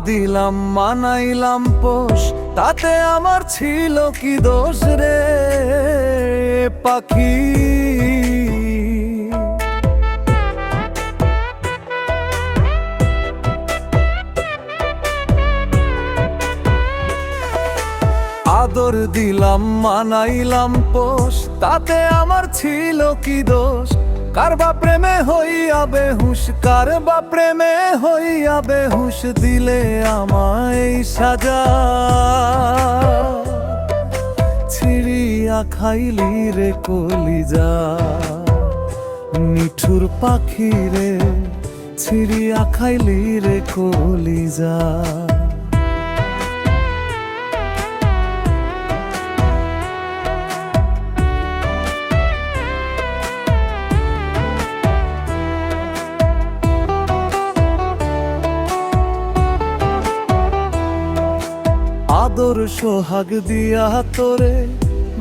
দিলাম মানাইলাম পোষ, তাতে আমার ছিল কি দোষ রে পাখি। আদর দিলাম মানাইলাম পোষ, তাতে আমার ছিল কি দোষ। কারবা প্রেমে হইয়া বেহুশ, কারবা প্রেমে হইয়া বেহুশ, দিলে আমায় সাজা। ছিড়িয়া খাইলি রে কলিজা, নিঠুর পাখি রে ছিড়িয়া খাইলি রে কলিজা। আদর সোহাগ দিয়া তোরে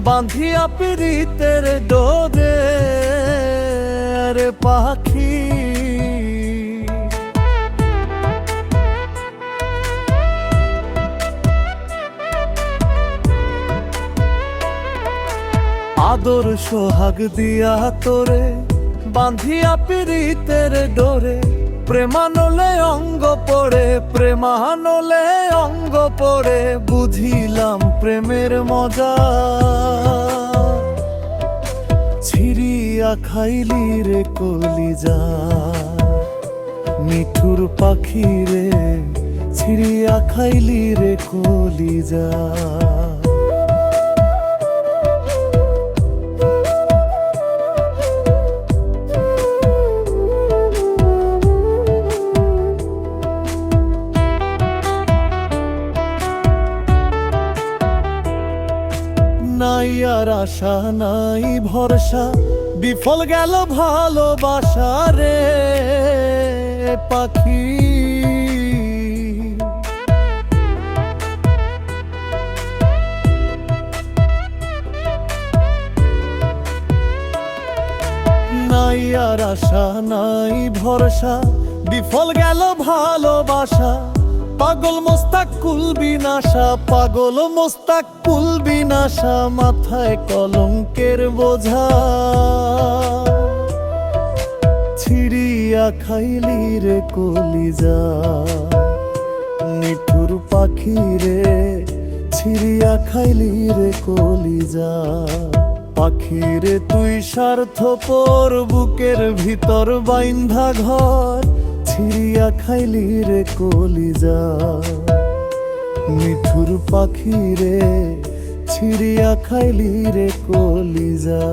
বাঁধিয়া পিরিতের ডোরে রে পাখি। আদর সোহাগ দিয়া তোরে বাঁধিয়া পিরিতের ডোরে, প্রেমানলে অঙ্গ পড়ে প্রেমানলে অঙ্গ পড়ে, বুঝিলাম প্রেমের মজা। ছিড়িয়া খাইলি রে কলিজা, নিঠুর পাখি রে ছিড়িয়া খাইলি রে কলিজা। নাই আর আশা নাই ভরসা, বিফল গেল ভালোবাসা রে পাখি। নাই আর আশা নাই ভরসা, বিফল গেল ভালোবাসা। পাগল মোস্তাক কুল বিনাশা, পাগল মোস্তাক কুল বিনাশা, মাথায় কলঙ্কের বোঝা। ছিড়িয়া খাইলি রে কলিজা, নিঠুর পাখি রে ছিড়িয়া খাইলি রে কলিজা। পাখি রে তুই স্বার্থপর, বুকের ভিতর বাইন্ধা ঘর, ছিড়িয়া খাইলি রে কলিজা। নিঠুর পাখি রে ছিড়িয়া খাইলি রে কলিজা।